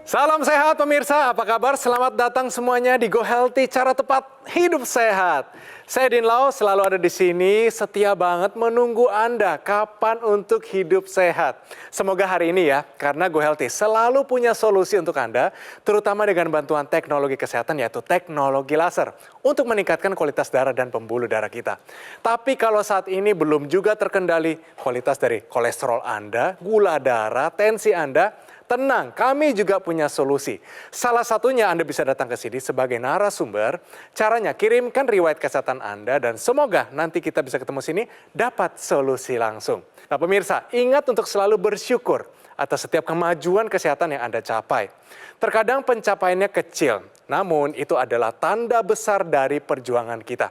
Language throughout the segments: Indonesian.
Salam sehat pemirsa, apa kabar? Selamat datang semuanya di Go Healthy, cara tepat hidup sehat. Saya Din Lau selalu ada di sini, setia banget menunggu Anda kapan untuk hidup sehat. Semoga hari ini ya, karena Go Healthy selalu punya solusi untuk Anda, terutama dengan bantuan teknologi kesehatan yaitu teknologi laser untuk meningkatkan kualitas darah dan pembuluh darah kita. Tapi kalau saat ini belum juga terkendali kualitas dari kolesterol Anda, gula darah, tensi Anda, tenang, kami juga punya solusi. Salah satunya Anda bisa datang ke sini sebagai narasumber. Caranya kirimkan riwayat kesehatan Anda dan semoga nanti kita bisa ketemu sini dapat solusi langsung. Nah pemirsa, ingat untuk selalu bersyukur atas setiap kemajuan kesehatan yang Anda capai. Terkadang pencapaiannya kecil, namun itu adalah tanda besar dari perjuangan kita.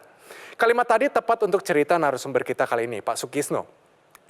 Kalimat tadi tepat untuk cerita narasumber kita kali ini, Pak Sukisno,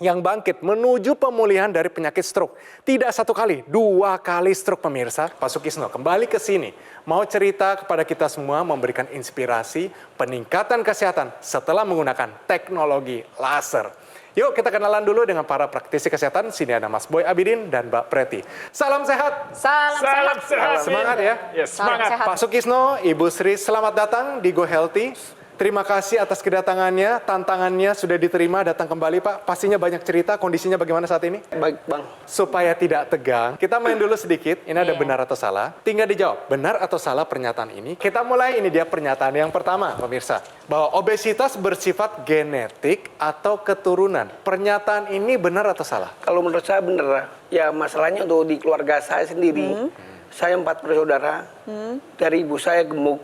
yang bangkit menuju pemulihan dari penyakit stroke. Tidak satu kali, 2 kali stroke pemirsa. Pak Sukisno kembali ke sini, mau cerita kepada kita semua, memberikan inspirasi, peningkatan kesehatan setelah menggunakan teknologi laser. Yuk kita kenalan dulu dengan para praktisi kesehatan. Sini ada Mas Boy Abidin dan Mbak Preti. Salam sehat. Salam sehat. Semangat ya. Yes, semangat. Pak Sukisno, Ibu Sri, selamat datang di Go Healthy. Terima kasih atas kedatangannya, tantangannya sudah diterima, datang kembali Pak. Pastinya banyak cerita, kondisinya bagaimana saat ini? Baik Bang. Supaya tidak tegang, kita main dulu sedikit, ini ada benar atau salah. Tinggal dijawab, benar atau salah pernyataan ini. Kita mulai, ini dia pernyataan yang pertama pemirsa. Bahwa obesitas bersifat genetik atau keturunan. Pernyataan ini benar atau salah? Kalau menurut saya benar. Ya masalahnya untuk di keluarga saya sendiri. Saya 4 bersaudara. Dari ibu saya gemuk.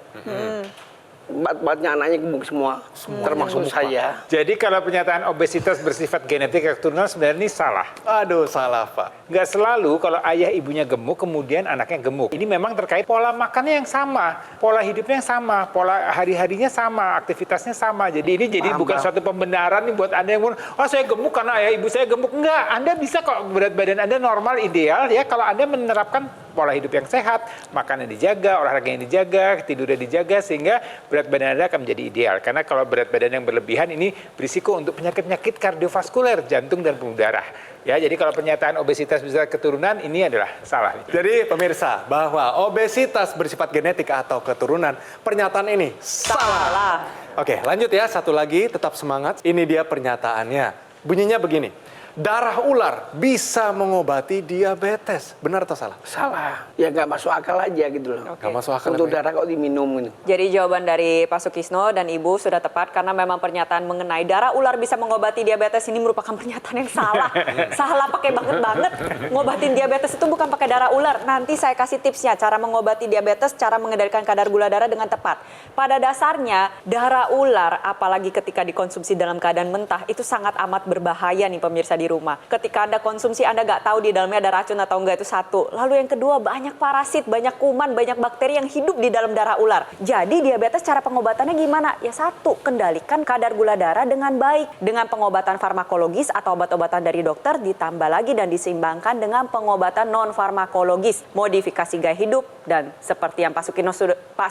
4-4-nya anaknya gemuk semua. Termasuk saya. Jadi kalau pernyataan obesitas bersifat genetik atau keturunan sebenarnya ini salah. Aduh, salah Pak. Nggak selalu kalau ayah ibunya gemuk, kemudian anaknya gemuk. Ini memang terkait pola makannya yang sama, pola hidupnya yang sama, pola hari-harinya sama, aktivitasnya sama. Jadi ini bukan suatu pembenaran nih buat Anda yang bilang, oh saya gemuk karena ayah ibu saya gemuk. Enggak, Anda bisa kok berat badan Anda normal, ideal ya kalau Anda menerapkan pola hidup yang sehat, makannya dijaga, olahraganya dijaga, tidurnya dijaga, sehingga berat badan Anda akan menjadi ideal. Karena kalau berat badan yang berlebihan ini berisiko untuk penyakit-penyakit kardiovaskuler, jantung dan pembuluh darah. Ya, jadi kalau pernyataan obesitas bersifat keturunan ini adalah salah. Jadi pemirsa, bahwa obesitas bersifat genetik atau keturunan, pernyataan ini salah. Oke, lanjut ya, satu lagi, tetap semangat. Ini dia pernyataannya. Bunyinya begini. Darah ular bisa mengobati diabetes. Benar atau salah? Salah. Ya nggak masuk akal aja gitu loh. Nggak masuk akal. Untuk darah kok diminum gitu. Jadi jawaban dari Pak Sukisno dan Ibu sudah tepat karena memang pernyataan mengenai darah ular bisa mengobati diabetes ini merupakan pernyataan yang salah. Salah pakai banget. Ngobatin diabetes itu bukan pakai darah ular. Nanti saya kasih tipsnya cara mengobati diabetes, cara mengendalikan kadar gula darah dengan tepat. Pada dasarnya darah ular apalagi ketika dikonsumsi dalam keadaan mentah itu sangat amat berbahaya nih pemirsa di rumah. Ketika Anda konsumsi, Anda nggak tahu di dalamnya ada racun atau enggak, itu satu. Lalu yang kedua, banyak parasit, banyak kuman, banyak bakteri yang hidup di dalam darah ular. Jadi diabetes cara pengobatannya gimana? Ya satu, kendalikan kadar gula darah dengan baik. Dengan pengobatan farmakologis atau obat-obatan dari dokter, ditambah lagi dan diseimbangkan dengan pengobatan non-farmakologis. Modifikasi gaya hidup, dan seperti yang Pak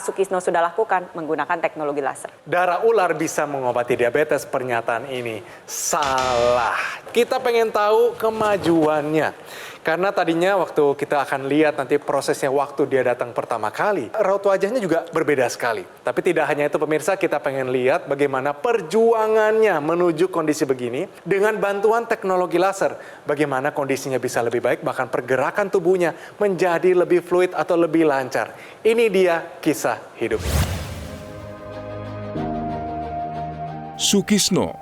Sukisno sudah lakukan, menggunakan teknologi laser. Darah ular bisa mengobati diabetes, pernyataan ini salah. Kita pengen tahu kemajuannya. Karena tadinya waktu kita akan lihat nanti prosesnya waktu dia datang pertama kali, raut wajahnya juga berbeda sekali. Tapi tidak hanya itu pemirsa, kita pengen lihat bagaimana perjuangannya menuju kondisi begini dengan bantuan teknologi laser. Bagaimana kondisinya bisa lebih baik, bahkan pergerakan tubuhnya menjadi lebih fluid atau lebih lancar. Ini dia kisah hidupnya. Sukisno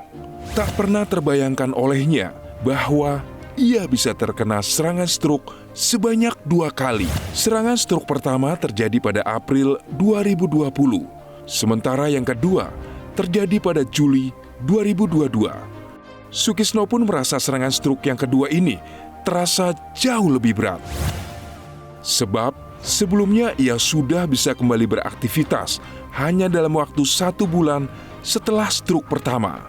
tak pernah terbayangkan olehnya bahwa ia bisa terkena serangan stroke sebanyak 2 kali. Serangan stroke pertama terjadi pada April 2020, sementara yang kedua terjadi pada Juli 2022. Sukisno pun merasa serangan stroke yang kedua ini terasa jauh lebih berat. Sebab sebelumnya ia sudah bisa kembali beraktivitas hanya dalam waktu 1 bulan setelah stroke pertama.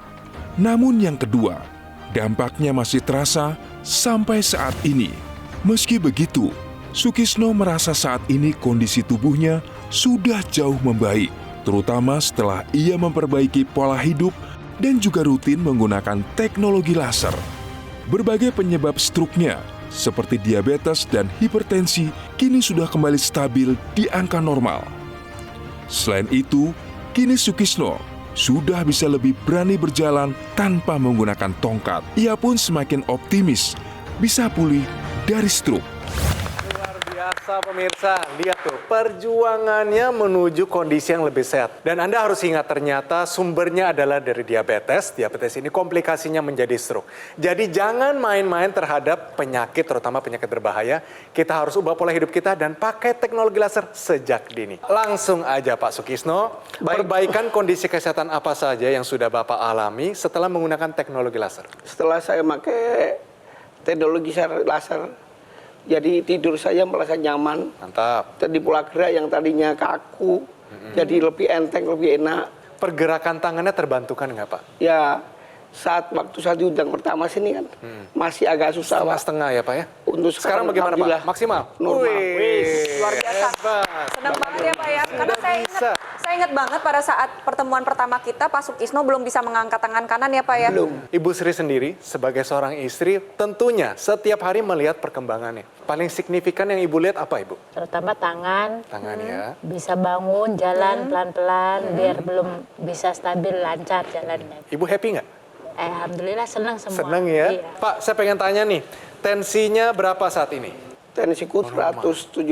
Namun yang kedua, dampaknya masih terasa sampai saat ini. Meski begitu, Sukisno merasa saat ini kondisi tubuhnya sudah jauh membaik, terutama setelah ia memperbaiki pola hidup dan juga rutin menggunakan teknologi laser. Berbagai penyebab stroke-nya seperti diabetes dan hipertensi kini sudah kembali stabil di angka normal. Selain itu, kini Sukisno sudah bisa lebih berani berjalan tanpa menggunakan tongkat. Ia pun semakin optimis bisa pulih dari stroke. Luar biasa pemirsa, lihat tuh perjuangannya menuju kondisi yang lebih sehat. Dan Anda harus ingat ternyata sumbernya adalah dari diabetes. Diabetes ini komplikasinya menjadi stroke. Jadi jangan main-main terhadap penyakit, terutama penyakit berbahaya. Kita harus ubah pola hidup kita dan pakai teknologi laser sejak dini. Langsung aja Pak Sukisno, perbaikan kondisi kesehatan apa saja yang sudah Bapak alami setelah menggunakan teknologi laser? Setelah saya pakai teknologi laser, jadi tidur saya merasa nyaman. Mantap. Jadi pola gerak yang tadinya kaku, jadi lebih enteng, lebih enak. Pergerakan tangannya terbantukan nggak Pak? Ya, waktu saya diundang pertama sini kan, masih agak susah, Pak. Setengah ya Pak ya? Untuk Sekarang bagaimana alhamdulillah, Pak? Maksimal? normal. Luar biasa. Hebat. Senang banget ya Pak ya. Karena Bisa. saya ingat banget pada saat pertemuan pertama kita Pak Sukisno belum bisa mengangkat tangan kanan ya Pak ya. Belum. Ibu Sri sendiri sebagai seorang istri tentunya setiap hari melihat perkembangannya. Paling signifikan yang Ibu lihat apa Ibu? Terutama tangan, Tangan ya. bisa bangun, jalan pelan-pelan, biar belum bisa stabil, lancar jalannya. Ibu happy nggak? Alhamdulillah senang semua. Senang ya? Iya. Pak, saya pengen tanya nih, tensinya berapa saat ini? Tensiku 117.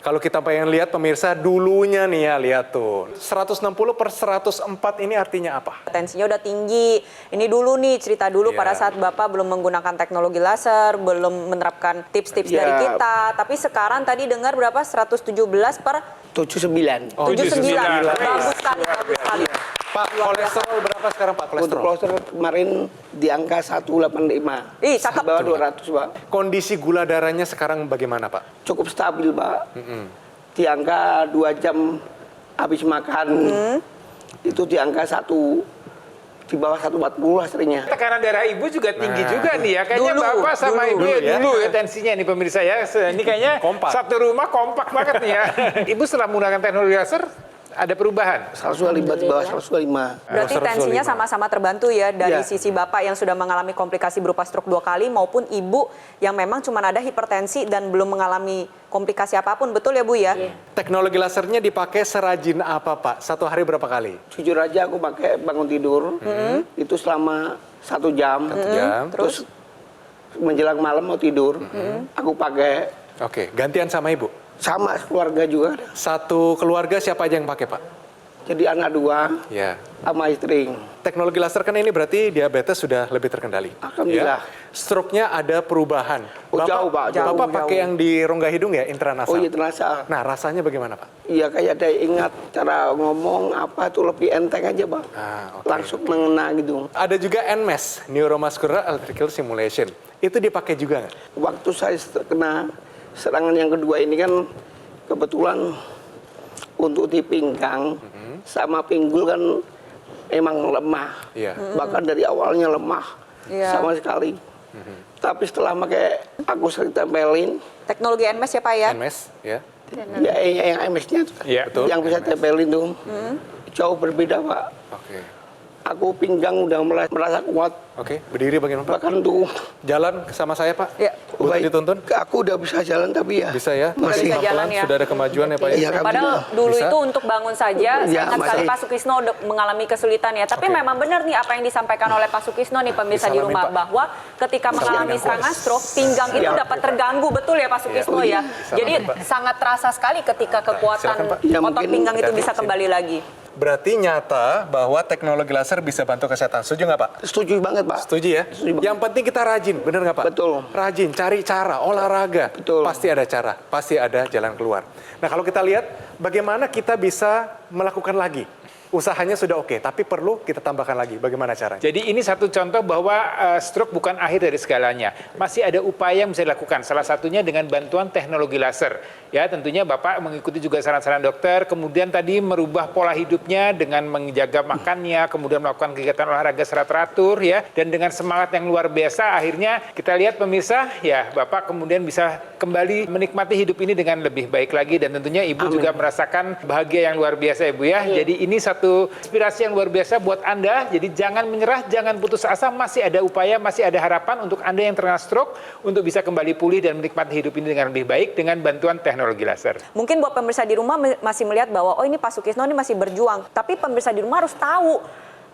Kalau kita pengen lihat pemirsa dulunya nih ya, lihat tuh. 160/104 ini artinya apa? Tensinya udah tinggi. Ini dulu nih cerita dulu Iya. pada saat Bapak belum menggunakan teknologi laser, belum menerapkan tips-tips Iya. dari kita. Tapi sekarang tadi dengar berapa? 117/79. Oh, 79. Bagus sekali, bagus sekali. Pak, kolesterol berapa sekarang Pak untuk kolesterol? kolesterol kemarin di angka 185. Ih, cakep. Di bawah 200, Pak. Kondisi gula darahnya sekarang bagaimana Pak? Cukup stabil, Pak. Di angka 2 jam habis makan, itu di angka di bawah 140 lah seringnya. Tekanan darah ibu juga tinggi juga nih ya. Kayaknya Dulu, bapak sama ibu dulu ya. dulu ya tensinya nih pemirsa ya. Ini kayaknya Kompak. satu rumah kompak banget nih ya. Ibu setelah menggunakan teknologi laser ada perubahan? 125 di bawah 125. Berarti 125. tensinya sama-sama terbantu ya dari Iya. sisi Bapak yang sudah mengalami komplikasi berupa stroke 2 kali maupun Ibu yang memang cuma ada hipertensi dan belum mengalami komplikasi apapun. Betul ya Bu ya? Teknologi lasernya dipakai serajin apa Pak? Satu hari berapa kali? Jujur aja aku pakai bangun tidur, itu selama 1 jam. 1 jam. Terus menjelang malam mau tidur, aku pakai Oke, gantian sama Ibu. sama keluarga juga. Satu keluarga siapa aja yang pakai Pak? Jadi anak 2 Ya. sama istri. Teknologi laser kan ini berarti diabetes sudah lebih terkendali. Alhamdulillah. Ya. Stroke-nya ada perubahan. Oh, jauh, Pak, jauh, Bapak pakai jauh. yang di rongga hidung ya, intranasal. Oh iya terasa. Nah, rasanya bagaimana Pak? Iya kayak ada ingat cara ngomong apa tuh lebih enteng aja, Pak. Ah, oke. Langsung mengena gitu. Ada juga NMES, Neuromuscular Electrical Stimulation. Itu dipakai juga nggak? Waktu saya kena serangan yang kedua ini kan kebetulan untuk di pinggang sama pinggul kan emang lemah. Iya. Bahkan dari awalnya lemah Iya. sama sekali. Tapi setelah pakai aku sering tempelin, Teknologi NMES ya Pak ya? NMES, ya. ya yang MS-nya tuh, Iya, betul. yang bisa tempelin tuh jauh berbeda, Pak. Oke. Aku pinggang udah merasa kuat, Oke, berdiri bagaimana Pak? bahkan tuh Jalan sama saya Pak? Ya. Butuh baik. dituntun? Aku udah bisa jalan tapi ya Bisa ya? masih Bisa jalan ya. Sudah ada kemajuan ya Pak ya? Iya, Padahal alhamdulillah. dulu Bisa? itu untuk bangun saja, saya Ya, ingat sekali masih. Pak Sukisno udah mengalami kesulitan ya. Tapi Oke. memang benar nih apa yang disampaikan oleh Pak Sukisno nih pemirsa di Disalamin, rumah. Pak. Bahwa ketika mengalami serangan stroke, pinggang itu Siap. dapat terganggu. Betul ya Pak Sukisno ya? Jadi Pak. sangat terasa sekali ketika kekuatan silakan, Pak. Ya, otot mungkin pinggang itu ganti bisa sini. kembali lagi. Berarti nyata bahwa teknologi laser bisa bantu kesehatan. Setuju nggak Pak? setuju banget, Pak. Setuju ya? Setuju banget. Yang penting kita rajin, bener nggak Pak? Betul. Rajin, cari cara, olahraga. Betul. Pasti ada cara, pasti ada jalan keluar. Nah kalau kita lihat, bagaimana kita bisa melakukan lagi? Usahanya sudah oke, tapi perlu kita tambahkan lagi. Bagaimana caranya? Jadi ini satu contoh bahwa stroke bukan akhir dari segalanya. Masih ada upaya yang bisa dilakukan. Salah satunya dengan bantuan teknologi laser. Ya, tentunya Bapak mengikuti juga saran-saran dokter, kemudian tadi merubah pola hidupnya dengan menjaga makannya, kemudian melakukan kegiatan olahraga secara teratur ya, dan dengan semangat yang luar biasa akhirnya kita lihat pemirsa, ya Bapak kemudian bisa kembali menikmati hidup ini dengan lebih baik lagi dan tentunya Ibu juga merasakan bahagia yang luar biasa Ibu ya. Jadi ini satu inspirasi yang luar biasa buat Anda. Jadi jangan menyerah, jangan putus asa, masih ada upaya, masih ada harapan untuk Anda yang terkena stroke untuk bisa kembali pulih dan menikmati hidup ini dengan lebih baik dengan bantuan teknologi laser. Mungkin buat pemirsa di rumah masih melihat bahwa oh ini Pak Sukisno ini masih berjuang. Tapi pemirsa di rumah harus tahu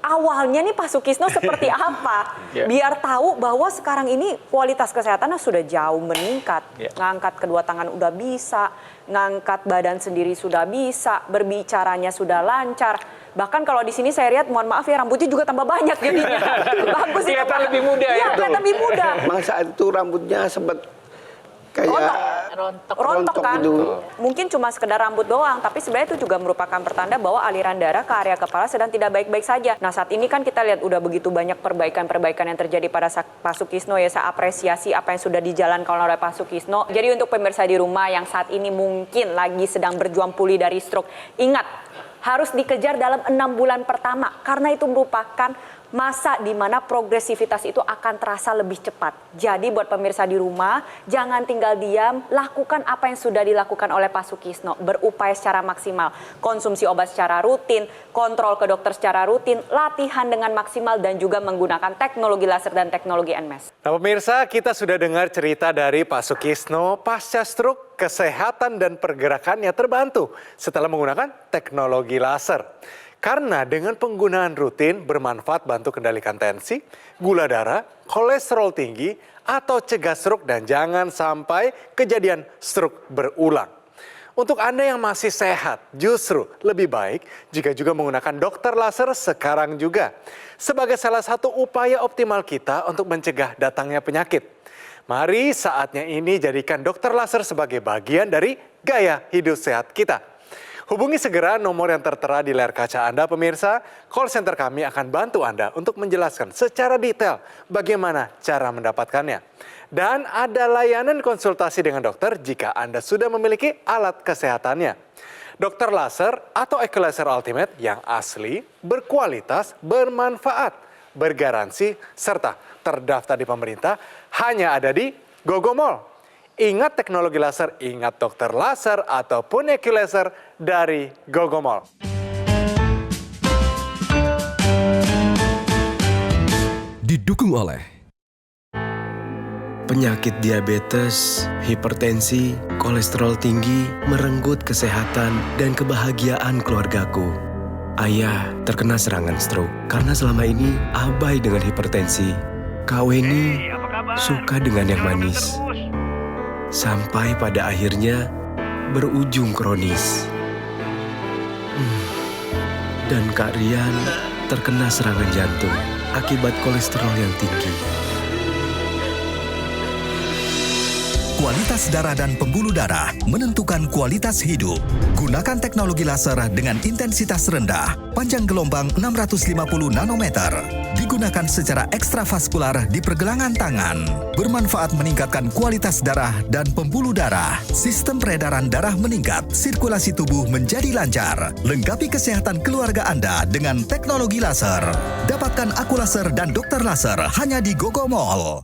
awalnya nih Pak Sukisno seperti apa. Biar tahu bahwa sekarang ini kualitas kesehatannya sudah jauh meningkat. Ngangkat kedua tangan udah bisa, ngangkat badan sendiri sudah bisa, berbicaranya sudah lancar. Bahkan kalau di sini saya lihat, mohon maaf ya, rambutnya juga tambah banyak jadinya. Bagus itu. Kelihatan lebih muda ya. Iya, kelihatan lebih muda. Memang saat itu rambutnya sempat kayak Rontok kan? gitu. Mungkin cuma sekedar rambut doang, tapi sebenarnya itu juga merupakan pertanda bahwa aliran darah ke area kepala sedang tidak baik-baik saja. Nah saat ini kan kita lihat udah begitu banyak perbaikan-perbaikan yang terjadi pada Pak Sukisno ya. Saya apresiasi apa yang sudah dijalankan oleh Pak Sukisno. Jadi untuk pemirsa di rumah yang saat ini mungkin lagi sedang berjuang pulih dari stroke, ingat harus dikejar dalam 6 bulan pertama karena itu merupakan masa di mana progresivitas itu akan terasa lebih cepat. Jadi buat pemirsa di rumah, jangan tinggal diam, lakukan apa yang sudah dilakukan oleh Pak Sukisno. Berupaya secara maksimal, konsumsi obat secara rutin, kontrol ke dokter secara rutin, latihan dengan maksimal, dan juga menggunakan teknologi laser dan teknologi NMES. Nah pemirsa, kita sudah dengar cerita dari Pak Sukisno pasca stroke, kesehatan dan pergerakannya terbantu setelah menggunakan teknologi laser. Karena dengan penggunaan rutin bermanfaat bantu kendalikan tensi, gula darah, kolesterol tinggi, atau cegah stroke dan jangan sampai kejadian stroke berulang. Untuk Anda yang masih sehat, justru lebih baik jika juga menggunakan dokter laser sekarang juga. Sebagai salah satu upaya optimal kita untuk mencegah datangnya penyakit. Mari saatnya ini jadikan dokter laser sebagai bagian dari gaya hidup sehat kita. Hubungi segera nomor yang tertera di layar kaca Anda pemirsa. Call center kami akan bantu Anda untuk menjelaskan secara detail bagaimana cara mendapatkannya. Dan ada layanan konsultasi dengan dokter jika Anda sudah memiliki alat kesehatannya. Dokter laser atau Equalaser Ultimate yang asli, berkualitas, bermanfaat, bergaransi, serta terdaftar di pemerintah hanya ada di Gogo Mall. Ingat teknologi laser, ingat dokter laser ataupun Equalaser dari Gogo Mall. Didukung oleh penyakit diabetes, hipertensi, kolesterol tinggi, merenggut kesehatan dan kebahagiaan keluargaku. Ayah terkena serangan stroke karena selama ini abai dengan hipertensi. Kak Weni suka dengan yang manis. Sampai pada akhirnya berujung kronis. Dan Kak Rian terkena serangan jantung akibat kolesterol yang tinggi. Kualitas darah dan pembuluh darah menentukan kualitas hidup. Gunakan teknologi laser dengan intensitas rendah, panjang gelombang 650 nanometer. Digunakan secara ekstravaskular di pergelangan tangan. Bermanfaat meningkatkan kualitas darah dan pembuluh darah. Sistem peredaran darah meningkat, sirkulasi tubuh menjadi lancar. Lengkapi kesehatan keluarga Anda dengan teknologi laser. Dapatkan aku laser dan dokter laser hanya di Gogo Mall.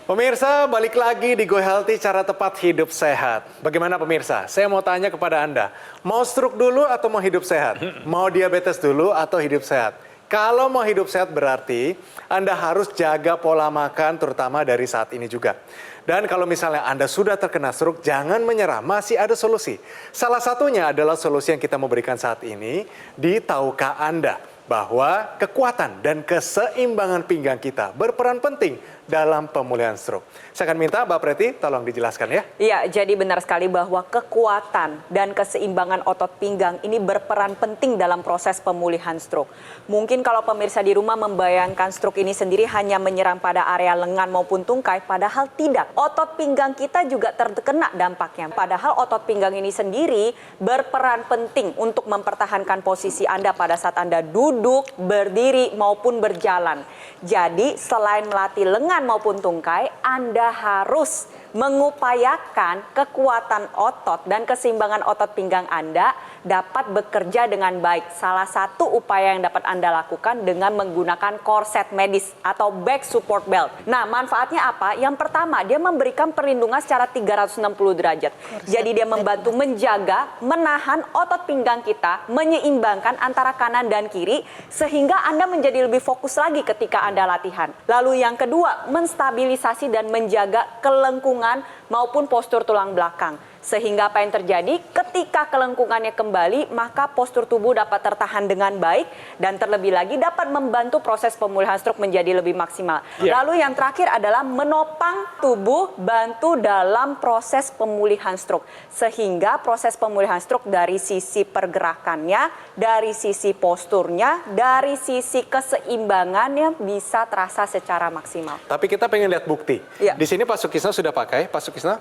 Pemirsa, balik lagi di Go Healthy, cara tepat hidup sehat. Bagaimana pemirsa? Saya mau tanya kepada Anda, mau stroke dulu atau mau hidup sehat? Mau diabetes dulu atau hidup sehat? Kalau mau hidup sehat berarti Anda harus jaga pola makan terutama dari saat ini juga. Dan kalau misalnya Anda sudah terkena stroke, jangan menyerah, masih ada solusi. Salah satunya adalah solusi yang kita mau berikan saat ini di Tahukah Anda bahwa kekuatan dan keseimbangan pinggang kita berperan penting dalam pemulihan stroke. Saya akan minta Mbak Preti tolong dijelaskan ya. Iya, jadi benar sekali bahwa kekuatan dan keseimbangan otot pinggang ini berperan penting dalam proses pemulihan stroke. Mungkin kalau pemirsa di rumah membayangkan stroke ini sendiri hanya menyerang pada area lengan maupun tungkai, padahal tidak. Otot pinggang kita juga terkena dampaknya. Padahal otot pinggang ini sendiri berperan penting untuk mempertahankan posisi Anda pada saat Anda duduk, berdiri maupun berjalan. Jadi selain melatih lengan maupun tungkai, Anda harus mengupayakan kekuatan otot dan keseimbangan otot pinggang Anda dapat bekerja dengan baik. Salah satu upaya yang dapat Anda lakukan dengan menggunakan korset medis atau back support belt. Nah, manfaatnya apa? Yang pertama, dia memberikan perlindungan secara 360 derajat. Jadi dia membantu menjaga, menahan otot pinggang kita, menyeimbangkan antara kanan dan kiri, sehingga Anda menjadi lebih fokus lagi ketika Anda latihan. Lalu yang kedua, menstabilisasi dan menjaga kelengkungan maupun postur tulang belakang. Sehingga apa yang terjadi ketika kelengkungannya kembali, maka postur tubuh dapat tertahan dengan baik dan terlebih lagi dapat membantu proses pemulihan stroke menjadi lebih maksimal. Lalu yang terakhir adalah menopang tubuh, bantu dalam proses pemulihan stroke. Sehingga proses pemulihan stroke dari sisi pergerakannya, dari sisi posturnya, dari sisi keseimbangannya bisa terasa secara maksimal. Tapi kita pengen lihat bukti. Iya. Di sini Pak Sukisno sudah pakai. Pak Sukisno,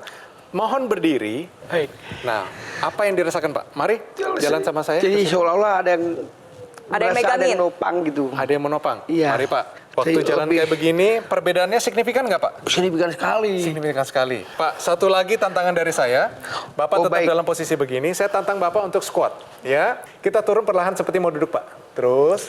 mohon berdiri. Baik. Nah, apa yang dirasakan Pak? Mari jalan sama saya. Jadi seolah-olah ada yang berasa ada megangin. yang nopang gitu. Ada yang menopang? Iya. Mari Pak. Waktu Jadi jalan lebih- kayak begini, perbedaannya signifikan nggak Pak? Signifikan sekali. Signifikan sekali. Pak, satu lagi tantangan dari saya. Bapak Oh, tetap baik. dalam posisi begini. Saya tantang Bapak untuk squat. Ya, kita turun perlahan seperti mau duduk Pak. Terus,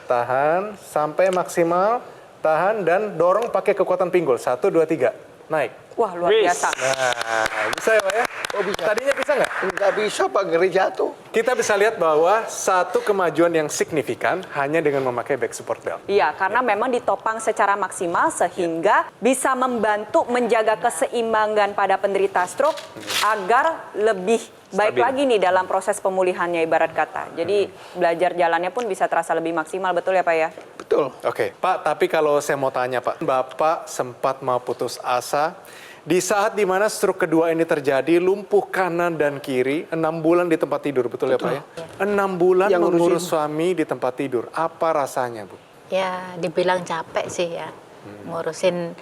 tahan sampai maksimal. Tahan dan dorong pakai kekuatan pinggul. 1, 2, 3. Naik. Wah, luar biasa. Nah, bisa ya Pak ya? Oh, bisa. Tadinya bisa nggak? Nggak bisa Pak, ngeri jatuh. Kita bisa lihat bahwa satu kemajuan yang signifikan hanya dengan memakai back support belt. Iya, karena memang ditopang secara maksimal sehingga bisa membantu menjaga keseimbangan pada penderita stroke agar lebih baik Stabil. lagi nih dalam proses pemulihannya ibarat kata. Jadi belajar jalannya pun bisa terasa lebih maksimal, betul ya Pak ya? Betul. Oke, Pak, tapi kalau saya mau tanya Pak, Bapak sempat mau putus asa di saat dimana stroke kedua ini terjadi, lumpuh kanan dan kiri, 6 bulan di tempat tidur, betul ya Pak ya? 6 bulan Yang mengurus ngurusin. suami di tempat tidur, apa rasanya Bu? Ya dibilang capek sih ya, ngurusin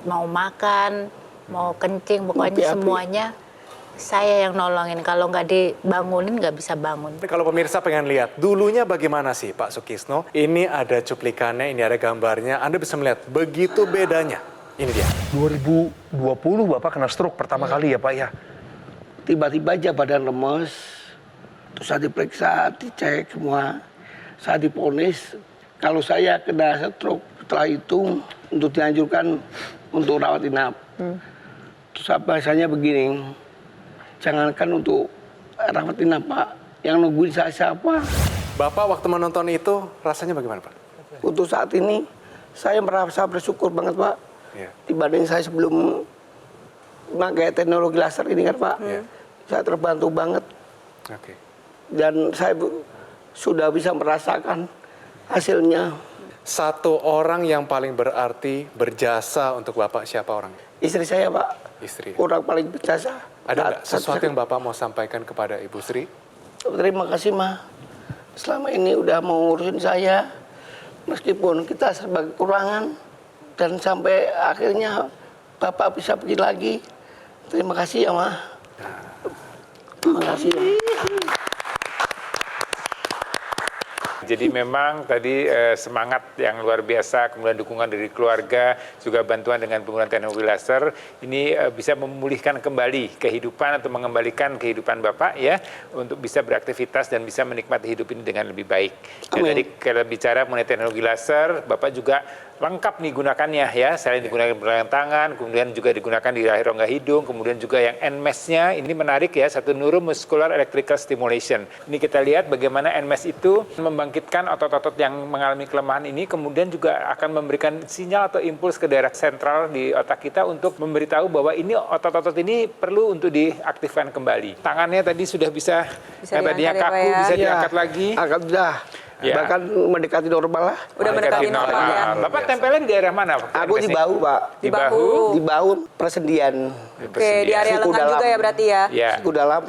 mau makan, mau kencing, pokoknya Api-api. semuanya saya yang nolongin. Kalau nggak dibangunin nggak bisa bangun. Tapi kalau pemirsa pengen lihat, dulunya bagaimana sih Pak Sukisno? Ini ada cuplikannya, ini ada gambarnya, Anda bisa melihat begitu bedanya. Ini dia. 2020 Bapak kena stroke pertama kali ya Pak ya? Tiba-tiba aja badan lemes. Terus saya diperiksa, dicek semua. Saya diponis. Kalau saya kena stroke setelah itu untuk dianjurkan untuk rawat inap. Terus bahasanya begini, jangankan untuk rawat inap Pak, yang nungguin saya siapa? Bapak waktu menonton itu rasanya bagaimana Pak? Untuk saat ini saya merasa bersyukur banget Pak. Iya. Dibanding saya sebelum pakai teknologi laser ini kan Pak. Saya terbantu banget. Oke. Dan saya sudah bisa merasakan hasilnya. Satu orang yang paling berarti berjasa untuk Bapak siapa orang? Istri saya Pak, Istri. orang paling berjasa. Ada nggak sesuatu yang Bapak mau sampaikan kepada Ibu Sri? Terima kasih Ma, selama ini udah mau ngurusin saya, meskipun kita serba kekurangan, dan sampai akhirnya Bapak bisa pergi lagi. Terima kasih ya Ma. Terima kasih. Jadi memang tadi semangat yang luar biasa, kemudian dukungan dari keluarga, juga bantuan dengan penggunaan teknologi laser, ini bisa memulihkan kembali kehidupan atau mengembalikan kehidupan Bapak ya, untuk bisa beraktivitas dan bisa menikmati hidup ini dengan lebih baik. Dan Amin. tadi kalau bicara mengenai teknologi laser, Bapak juga lengkap nih gunakannya ya, selain digunakan di pergelangan tangan, kemudian juga digunakan di rahang rongga hidung, kemudian juga yang NMES-nya, ini menarik ya, satu neuromuscular electrical stimulation. Ini kita lihat bagaimana NMES itu membangkitkan otot-otot yang mengalami kelemahan ini, kemudian juga akan memberikan sinyal atau impuls ke daerah sentral di otak kita untuk memberitahu bahwa ini otot-otot ini perlu untuk diaktifkan kembali. Tangannya tadi sudah bisa yang tadinya diangkat ya, Pak kaku, ya? bisa Iya. diangkat lagi. Angkat udah. Ya. Bahkan mendekati normal lah. Udah mendekati normal ya. Bapak tempelnya di daerah mana Pak? Aku di bahu Pak. Di bahu. Di bahu persendian. Oke, di area Siku lengan dalam. juga ya berarti ya. Ya. Siku dalam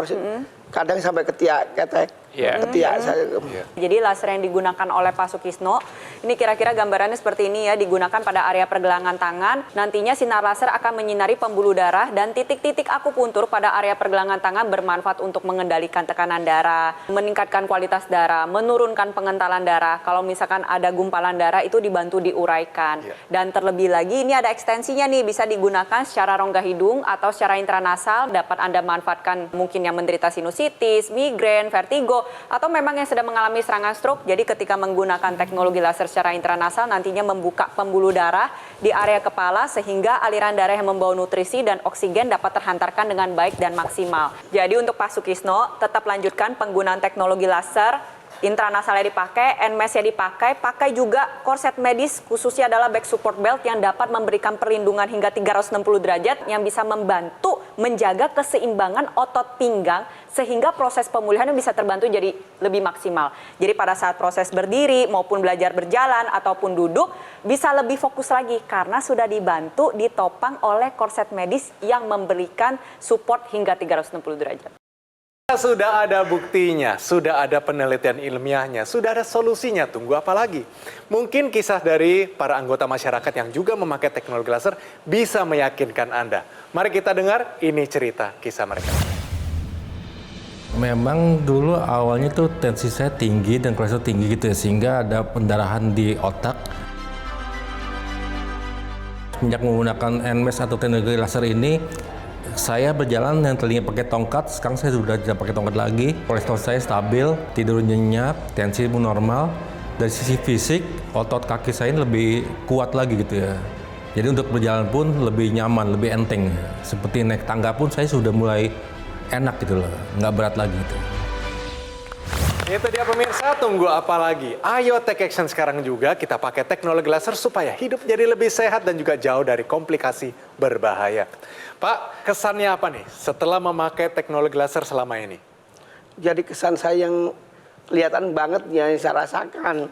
kadang sampai ketiak ketek. Ya. Ketiak saya. Jadi laser yang digunakan oleh Pak Sukisno, ini kira-kira gambarannya seperti ini ya, digunakan pada area pergelangan tangan. Nantinya sinar laser akan menyinari pembuluh darah dan titik-titik akupuntur pada area pergelangan tangan bermanfaat untuk mengendalikan tekanan darah, meningkatkan kualitas darah, menurunkan pengentalan darah. Kalau misalkan ada gumpalan darah itu dibantu diuraikan. Dan terlebih lagi ini ada ekstensinya nih, bisa digunakan secara rongga hidung atau secara intranasal. Dapat Anda manfaatkan mungkin yang menderita sinusitis, migrain, vertigo, atau memang yang sedang mengalami serangan stroke. Jadi ketika menggunakan teknologi laser secara intranasal nantinya membuka pembuluh darah di area kepala sehingga aliran darah yang membawa nutrisi dan oksigen dapat terhantarkan dengan baik dan maksimal. Jadi untuk Pak Sukisno tetap lanjutkan penggunaan teknologi laser. Intranasalnya dipakai, NMES-nya dipakai, pakai juga korset medis khususnya adalah back support belt yang dapat memberikan perlindungan hingga 360 derajat yang bisa membantu menjaga keseimbangan otot pinggang sehingga proses pemulihannya bisa terbantu jadi lebih maksimal. Jadi pada saat proses berdiri maupun belajar berjalan ataupun duduk bisa lebih fokus lagi karena sudah dibantu ditopang oleh korset medis yang memberikan support hingga 360 derajat. Sudah ada buktinya, sudah ada penelitian ilmiahnya, sudah ada solusinya, tunggu apa lagi? Mungkin kisah dari para anggota masyarakat yang juga memakai teknologi laser bisa meyakinkan Anda. Mari kita dengar, ini cerita kisah mereka. Memang dulu awalnya tuh tensi saya tinggi dan kolesterol tinggi gitu ya, sehingga ada pendarahan di otak. Semenjak menggunakan NMES atau teknologi laser ini, saya berjalan yang tadinya pakai tongkat, sekarang saya sudah tidak pakai tongkat lagi. Kolesterol saya stabil, tidur nyenyak, tensi pun normal. Dari sisi fisik, otot kaki saya lebih kuat lagi gitu ya. Jadi untuk berjalan pun lebih nyaman, lebih enteng. Seperti naik tangga pun saya sudah mulai enak gitu loh, nggak berat lagi gitu. Itu dia pemirsa, tunggu apa lagi? Ayo take action sekarang juga, kita pakai teknologi laser supaya hidup jadi lebih sehat dan juga jauh dari komplikasi berbahaya. Pak, kesannya apa nih setelah memakai teknologi laser selama ini? Jadi kesan saya yang kelihatan banget yang saya rasakan.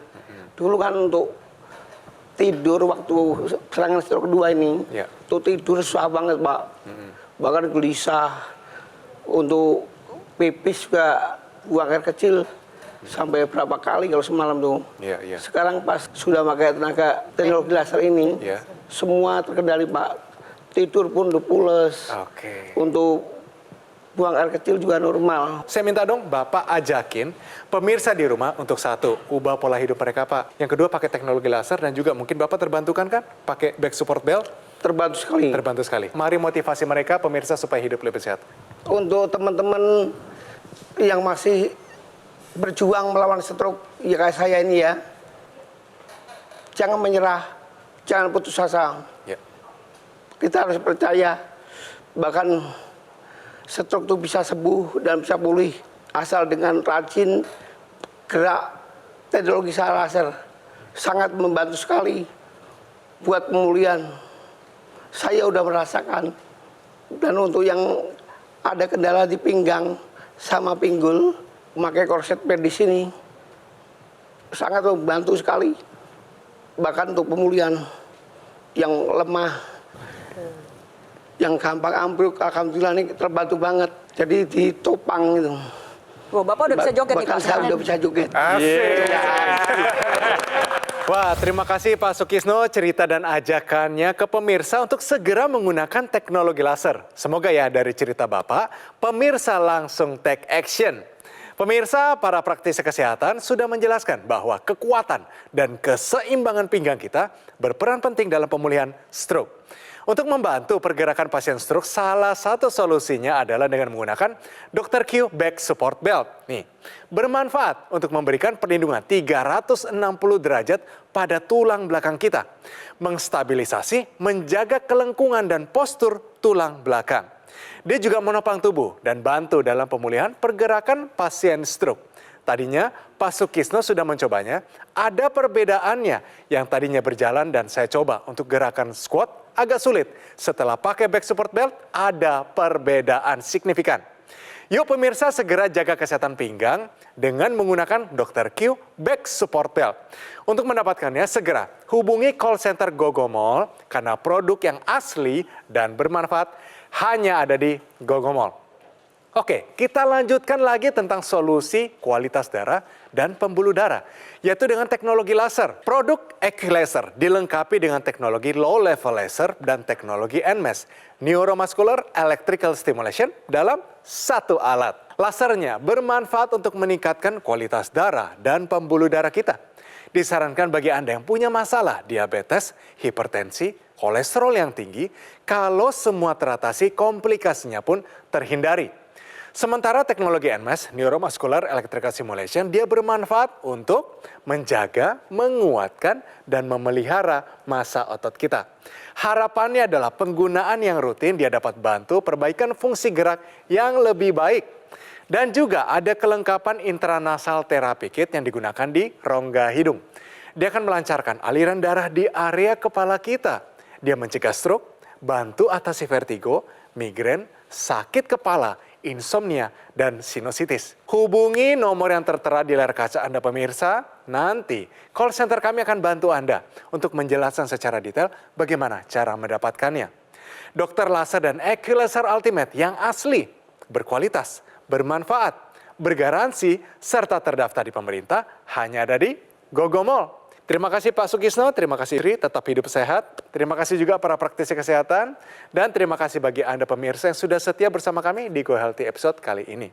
Dulu kan untuk tidur waktu serangan stroke kedua ini, tuh tidur susah banget Pak. Bahkan gelisah, untuk pipis juga buang air kecil. Sampai berapa kali kalau semalam tuh. Sekarang pas sudah pakai tenaga teknologi laser ini, semua terkendali Pak. Tidur pun udah pules. Untuk buang air kecil juga normal. Saya minta dong Bapak ajakin pemirsa di rumah untuk satu, ubah pola hidup mereka Pak. Yang kedua pakai teknologi laser dan juga mungkin Bapak terbantukan kan pakai back support belt? Terbantu sekali. Terbantu sekali. Mari motivasi mereka pemirsa supaya hidup lebih sehat. Untuk teman-teman yang masih berjuang melawan stroke ya kayak saya ini ya, jangan menyerah, jangan putus asa. Kita harus percaya bahkan stroke itu bisa sembuh dan bisa pulih asal dengan rajin gerak. Teknologi laser sangat membantu sekali buat pemulihan. Saya udah merasakan. Dan untuk yang ada kendala di pinggang sama pinggul, memakai korset medis ini sangat membantu sekali. Bahkan untuk pemulihan yang lemah, yang gampang ambruk, alhamdulillah ini terbantu banget. Jadi ditopang gitu. Wah, Bapak udah bisa joget nih Pak. Bahkan saya udah bisa joget. Wah, terima kasih Pak Sukisno cerita dan ajakannya ke pemirsa untuk segera menggunakan teknologi laser. Semoga ya dari cerita Bapak, pemirsa langsung take action. Pemirsa, para praktisi kesehatan sudah menjelaskan bahwa kekuatan dan keseimbangan pinggang kita berperan penting dalam pemulihan stroke. Untuk membantu pergerakan pasien stroke, salah satu solusinya adalah dengan menggunakan Dr. Q Back Support Belt. Nih, bermanfaat untuk memberikan perlindungan 360 derajat pada tulang belakang kita. Menstabilisasi, menjaga kelengkungan dan postur tulang belakang. Dia juga menopang tubuh dan bantu dalam pemulihan pergerakan pasien stroke. Tadinya Pak Sukisno sudah mencobanya, ada perbedaannya yang tadinya berjalan dan saya coba untuk gerakan squat agak sulit. Setelah pakai back support belt, ada perbedaan signifikan. Yuk pemirsa segera jaga kesehatan pinggang dengan menggunakan Dr. Q Back Support Belt. Untuk mendapatkannya segera hubungi call center Gogomall karena produk yang asli dan bermanfaat hanya ada di Gogomall. Oke, kita lanjutkan lagi tentang solusi kualitas darah dan pembuluh darah, yaitu dengan teknologi laser. Produk Equilaser dilengkapi dengan teknologi low level laser dan teknologi NMES, Neuromuscular Electrical Stimulation, dalam satu alat. Lasernya bermanfaat untuk meningkatkan kualitas darah dan pembuluh darah kita. Disarankan bagi Anda yang punya masalah diabetes, hipertensi, kolesterol yang tinggi, kalau semua teratasi, komplikasinya pun terhindari. Sementara teknologi NMES, Neuromuscular Electrical Stimulation, dia bermanfaat untuk menjaga, menguatkan, dan memelihara massa otot kita. Harapannya adalah penggunaan yang rutin dia dapat bantu perbaikan fungsi gerak yang lebih baik. Dan juga ada kelengkapan intranasal therapy kit yang digunakan di rongga hidung. Dia akan melancarkan aliran darah di area kepala kita. Dia mencegah stroke, bantu atasi vertigo, migrain, sakit kepala, insomnia, dan sinusitis. Hubungi nomor yang tertera di layar kaca Anda pemirsa. Nanti call center kami akan bantu Anda untuk menjelaskan secara detail bagaimana cara mendapatkannya. Dr. Laser dan Equilaser Ultimate yang asli, berkualitas, bermanfaat, bergaransi, serta terdaftar di pemerintah hanya ada di Gogomall. Terima kasih Pak Sukisno, terima kasih Tri, tetap hidup sehat. Terima kasih juga para praktisi kesehatan. Dan terima kasih bagi Anda pemirsa yang sudah setia bersama kami di Go Healthy episode kali ini.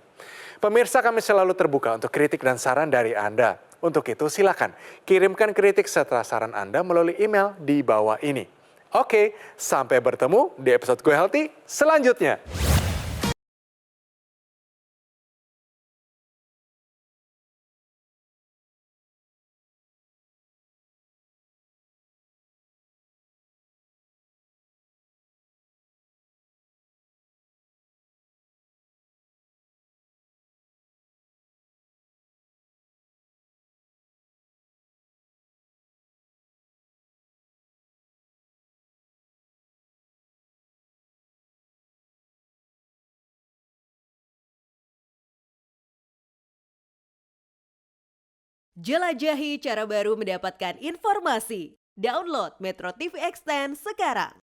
Pemirsa, kami selalu terbuka untuk kritik dan saran dari Anda. Untuk itu silakan kirimkan kritik serta saran Anda melalui email di bawah ini. Oke, sampai bertemu di episode Go Healthy selanjutnya. Jelajahi cara baru mendapatkan informasi. Download Metro TV Extend sekarang.